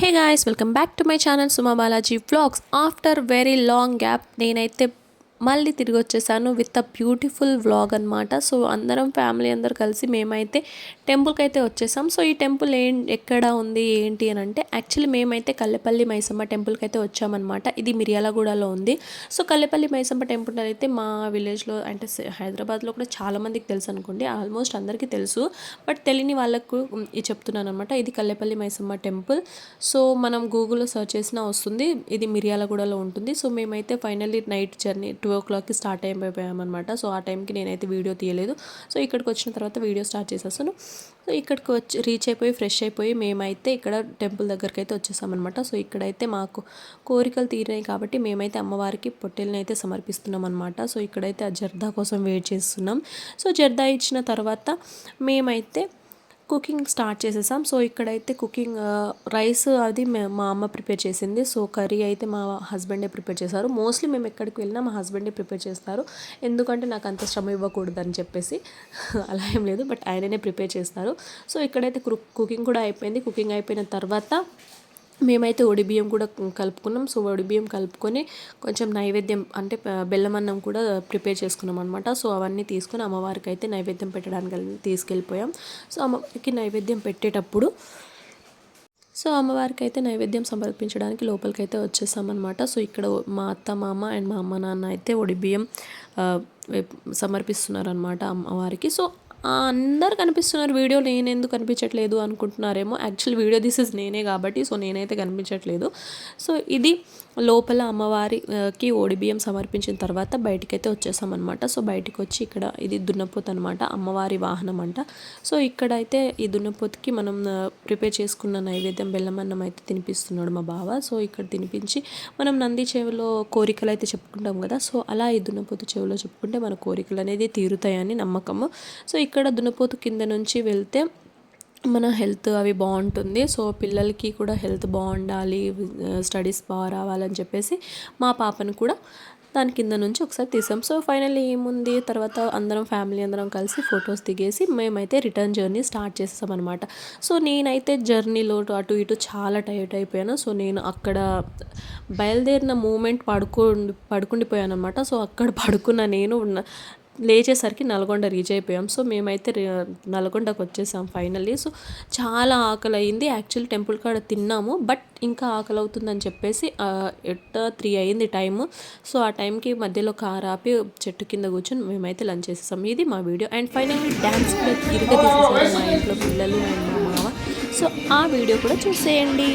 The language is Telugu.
Hey guys, welcome back to my channel Suma Balaji Vlogs. After very long gap, నేనైతే మళ్ళీ తిరిగి వచ్చేసాను విత్ అ బ్యూటిఫుల్ వ్లాగ్ అనమాట. సో అందరం ఫ్యామిలీ అందరు కలిసి మేమైతే టెంపుల్కి అయితే వచ్చేసాం. సో ఈ టెంపుల్ ఎక్కడ ఉంది ఏంటి అని అంటే యాక్చువల్లీ మేమైతే కల్లెపల్లి మైసమ్మ టెంపుల్కి అయితే వచ్చామన్నమాట. ఇది మిర్యాలగూడలో ఉంది. సో కల్లెపల్లి మైసమ్మ టెంపుల్ అయితే మా విలేజ్లో అంటే హైదరాబాద్లో కూడా చాలామందికి తెలుసు అనుకోండి, ఆల్మోస్ట్ అందరికీ తెలుసు. బట్ తెలియని వాళ్ళకు ఇది చెప్తున్నాను అనమాట. ఇది కల్లెపల్లి మైసమ్మ టెంపుల్. సో మనం గూగుల్లో సెర్చ్ చేసినా వస్తుంది. ఇది మిర్యాలగూడలో ఉంటుంది. సో మేమైతే ఫైనల్లీ నైట్ జర్నీ 2 o'clockకి స్టార్ట్ అయిపోయామన్నమాట. సో ఆ టైంకి నేనైతే వీడియో తీయలేదు. సో ఇక్కడికి వచ్చిన తర్వాత వీడియో స్టార్ట్ చేసేస్తాను. సో ఇక్కడికి వచ్చి రీచ్ అయిపోయి ఫ్రెష్ అయిపోయి మేమైతే ఇక్కడ టెంపుల్ దగ్గరికి అయితే వచ్చేసామన్నమాట. సో ఇక్కడైతే మాకు కోరికలు తీరినాయి కాబట్టి మేమైతే అమ్మవారికి పొట్టేల్ని అయితే సమర్పిస్తున్నాం అనమాట. సో ఇక్కడైతే ఆ జర్దా కోసం వెయిట్ చేస్తున్నాం. సో జర్దా ఇచ్చిన తర్వాత మేమైతే కుకింగ్ స్టార్ట్ చేసేసాం. సో ఇక్కడైతే కుకింగ్ రైస్ అది మా అమ్మ ప్రిపేర్ చేసింది. సో కర్రీ అయితే మా హస్బెండే ప్రిపేర్ చేశారు. మోస్ట్లీ మేము ఎక్కడికి వెళ్ళినా మా హస్బెండే ప్రిపేర్ చేస్తారు, ఎందుకంటే నాకు అంత శ్రమ ఇవ్వకూడదు అని చెప్పేసి. అలా ఏం లేదు, బట్ ఆయననే ప్రిపేర్ చేస్తారు. సో ఇక్కడైతే కుకింగ్ కూడా అయిపోయింది. కుకింగ్ అయిపోయిన తర్వాత మేమైతే ఒడిబియ్యం కూడా కలుపుకున్నాం. సో ఒడిబియ్యం కలుపుకొని కొంచెం నైవేద్యం అంటే బెల్లం అన్నం కూడా ప్రిపేర్ చేసుకున్నాం అనమాట. సో అవన్నీ తీసుకొని అమ్మవారికి అయితే నైవేద్యం పెట్టడానికి తీసుకెళ్ళిపోయాం. సో అమ్మవారికి నైవేద్యం పెట్టేటప్పుడు అమ్మవారికి అయితే నైవేద్యం సమర్పించడానికి లోపలికి అయితే వచ్చేసామన్నమాట. సో ఇక్కడ మా అత్త మామ అండ్ మా అమ్మ నాన్న అయితే ఒడిబియ్యం సమర్పిస్తున్నారనమాట అమ్మవారికి. సో అందరు కనిపిస్తున్నారు వీడియో, నేను ఎందుకు కనిపించట్లేదు అనుకుంటున్నారేమో. యాక్చువల్ వీడియో దిస్ నేనే కాబట్టి సో నేనైతే కనిపించట్లేదు. సో ఇది లోపల అమ్మవారికి ఓడిబియ్యం సమర్పించిన తర్వాత బయటికైతే వచ్చేసామన్నమాట. సో బయటికి వచ్చి ఇక్కడ ఇది దున్నపోతు అనమాట, అమ్మవారి వాహనం అంట. సో ఇక్కడైతే ఈ దున్నపోతుకి మనం ప్రిపేర్ చేసుకున్న నైవేద్యం బెల్లమన్నం అయితే తినిపిస్తున్నాడు మా బావ. సో ఇక్కడ తినిపించి మనం నంది చెవిలో కోరికలు అయితే చెప్పుకుంటాం కదా, సో అలా ఈ దున్నపోతు చెవిలో చెప్పుకుంటే మన కోరికలు అనేది తీరుతాయని నమ్మకము. సో ఇక్కడ దున్నపోతు కింద నుంచి వెళ్తే మన హెల్త్ అవి బాగుంటుంది. సో పిల్లలకి కూడా హెల్త్ బాగుండాలి, స్టడీస్ బాగా రావాలని చెప్పేసి మా పాపను కూడా దాని కింద నుంచి ఒకసారి తీసాం. సో ఫైనల్లీ ఏముంది, తర్వాత అందరం ఫ్యామిలీ అందరం కలిసి ఫొటోస్ దిగేసి మేమైతే రిటర్న్ జర్నీ స్టార్ట్ చేసాం అనమాట. సో నేనైతే జర్నీలో అటు ఇటు చాలా టైర్డ్ అయిపోయాను. సో నేను అక్కడ బయలుదేరిన మూమెంట్ పడుకుండిపోయాను అనమాట. సో అక్కడ పడుకున్న నేను లేచేసరికి నల్గొండ రీచ్ అయిపోయాం. సో మేమైతే నల్గొండకు వచ్చేసాం ఫైనల్లీ. సో చాలా ఆకలి అయింది. యాక్చువల్లీ టెంపుల్ కాడ తిన్నాము, బట్ ఇంకా ఆకలి అవుతుందని చెప్పేసి 3 అయింది టైము. సో ఆ టైంకి మధ్యలో కారు ఆపి చెట్టు కింద కూర్చొని మేమైతే లంచ్ చేసేసాం. ఇది మా వీడియో. అండ్ ఫైనల్లీ డ్యాన్స్ కూడా తిరిగి తీసేసారు మా ఇంట్లో పిల్లలు అండ్ మా మామ. సో ఆ వీడియో కూడా చూసేయండి.